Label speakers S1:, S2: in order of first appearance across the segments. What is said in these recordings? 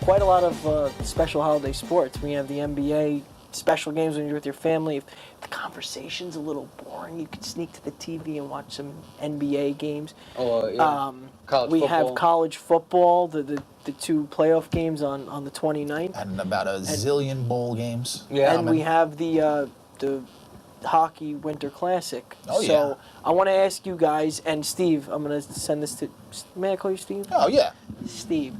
S1: quite a lot of special holiday sports. We have the NBA special games when you're with your family. If the conversation's a little boring, you could sneak to the TV and watch some NBA games.
S2: Oh, yeah.
S1: We have college football, the two playoff games on the 29th.
S3: And about a zillion bowl games.
S2: Yeah.
S1: And we have the Hockey Winter Classic.
S3: Oh,
S1: so
S3: yeah.
S1: I want to ask you guys, and Steve, I'm going to send this to, may I call you Steve?
S3: Oh, yeah.
S1: Steve,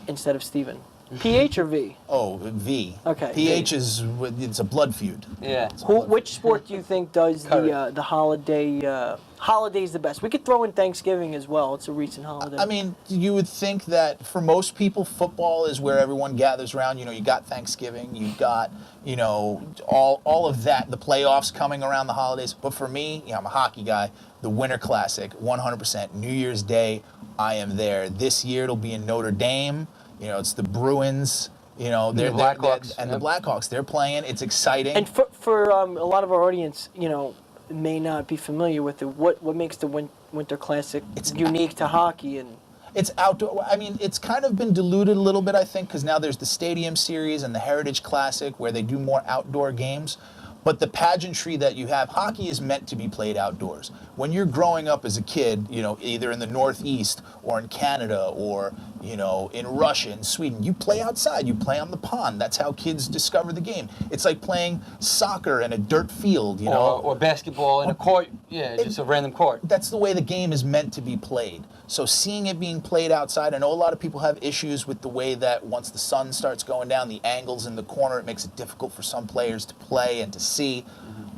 S1: instead of Steven. PH or V?
S3: Oh, V.
S1: Okay.
S3: PH is, it's a blood feud.
S2: Yeah.
S1: Which sport do you think does the holidays the best? We could throw in Thanksgiving as well. It's a recent holiday.
S3: I mean, you would think that for most people, football is where everyone gathers around. You know, you got Thanksgiving, you got, you know, all of that, the playoffs coming around the holidays. But for me, you know, I'm a hockey guy. The Winter Classic, 100%. New Year's Day, I am there. This year it'll be in Notre Dame. You know, it's the Bruins. You know,
S2: the Blackhawks.
S3: And the Blackhawks, they're playing. It's exciting.
S1: And for a lot of our audience, you know, may not be familiar with it. What makes the Winter Classic unique to hockey? And
S3: it's outdoor. I mean, it's kind of been diluted a little bit, I think, because now there's the Stadium Series and the Heritage Classic where they do more outdoor games. But the pageantry that you have, hockey is meant to be played outdoors. When you're growing up as a kid, you know, either in the Northeast or in Canada or, you know, in Russia and Sweden, you play outside, you play on the pond. That's how kids discover the game. It's like playing soccer in a dirt field, you know.
S2: Or basketball in a court, just a random court.
S3: That's the way the game is meant to be played. So seeing it being played outside, I know a lot of people have issues with the way that once the sun starts going down, the angles in the corner, it makes it difficult for some players to play and to see.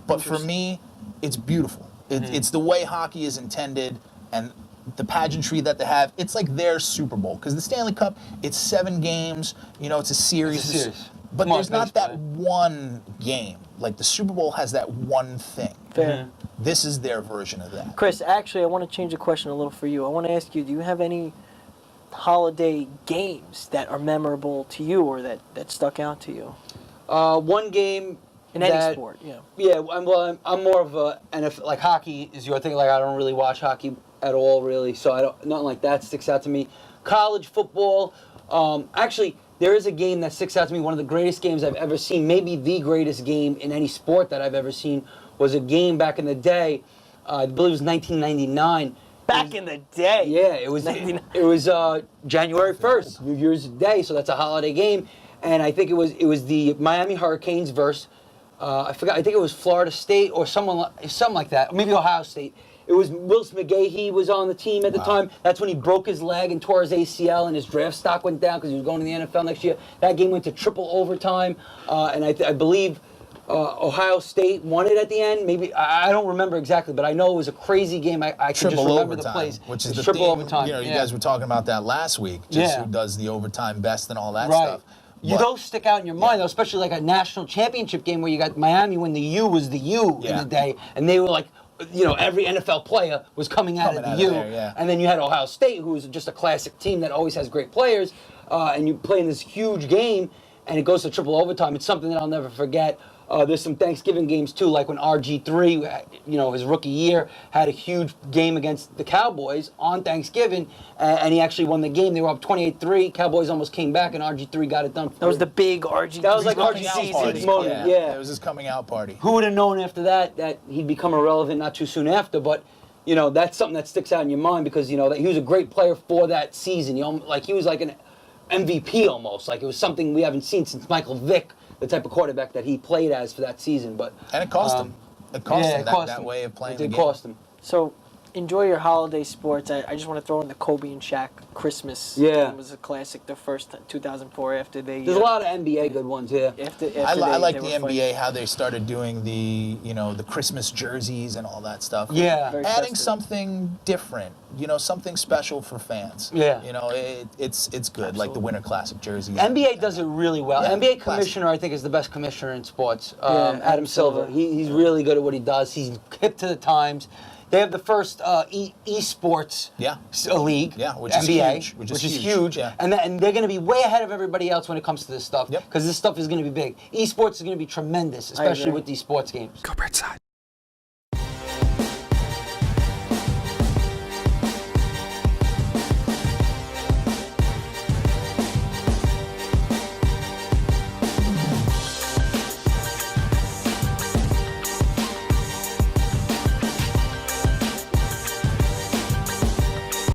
S3: But for me, it's beautiful. It's the way hockey is intended, and the pageantry that they have. It's like their Super Bowl, because the Stanley Cup, it's 7 games. You know, it's a series.
S2: It's a series.
S3: But there's not that one game. Like the Super Bowl has that one thing.
S1: fair.
S3: This is their version of that.
S1: Chris, actually, I want to change the question a little for you. I want to ask you, do you have any holiday games that are memorable to you or that stuck out to you?
S2: One game
S1: in any sport, yeah.
S2: Yeah, I'm more of a NFL, like hockey is your thing. Like I don't really watch hockey at all, really. So nothing like that sticks out to me. College football, actually, there is a game that sticks out to me. One of the greatest games I've ever seen, maybe the greatest game in any sport that I've ever seen, was a game back in the day. I believe it was 1999.
S1: Back in the day.
S2: Yeah, it was. It was January 1st, New Year's Day, so that's a holiday game. And I think it was the Miami Hurricanes versus I forgot. I think it was Florida State or something like that. Or maybe Ohio State. It was Willis McGahee was on the team at the time. That's when he broke his leg and tore his ACL, and his draft stock went down because he was going to the NFL next year. That game went to triple overtime, and I believe Ohio State won it at the end. Maybe I don't remember exactly, but I know it was a crazy game. I can just remember the plays.
S3: Which is the
S2: triple
S3: theme,
S2: overtime.
S3: You know, you guys were talking about that last week. Just who does the overtime best and all that stuff.
S2: Those stick out in your mind, though, especially like a national championship game where you got Miami when the U was the U in the day, and they were like, you know, every NFL player was coming out of the U. And then you had Ohio State, who was just a classic team that always has great players, and you play in this huge game, and it goes to triple overtime. It's something that I'll never forget. There's some Thanksgiving games, too, like when RG3, you know, his rookie year, had a huge game against the Cowboys on Thanksgiving, and he actually won the game. They were up 28-3. Cowboys almost came back, and RG3 got it done.
S1: That was the big RG.
S2: That was like RG3's moment,
S3: It was his coming out party.
S2: Who would have known after that he'd become irrelevant not too soon after, but, you know, that's something that sticks out in your mind because, you know, that he was a great player for that season. You know, like, he was like an MVP almost. Like, it was something we haven't seen since Michael Vick, the type of quarterback that he played as for that season. But
S3: and it cost him. It cost him that way of playing the game.
S2: It did cost him.
S1: So, enjoy your holiday sports. I just want to throw in the Kobe and Shaq Christmas.
S2: Yeah.
S1: It was a classic, the first 2004 after they...
S2: There's a lot of NBA good ones here.
S3: I like the NBA, how they started doing the, you know, the Christmas jerseys and all that stuff.
S2: Yeah.
S3: Adding something different, you know, something special for fans.
S2: Yeah.
S3: You know, it's good, Absolutely. Like the Winter Classic jerseys.
S2: NBA does it really well.
S3: Yeah,
S2: NBA commissioner, I think, is the best commissioner in sports. Adam Silver. He's really good at what he does. He's hip to the times. They have the first esports league,
S3: which
S2: NBA,
S3: is huge.
S2: Which is huge. Yeah. And they're going to be way ahead of everybody else when it comes to this stuff because this stuff is going to be big. Esports is going to be tremendous, especially with these sports games.
S4: Go Bridgeside.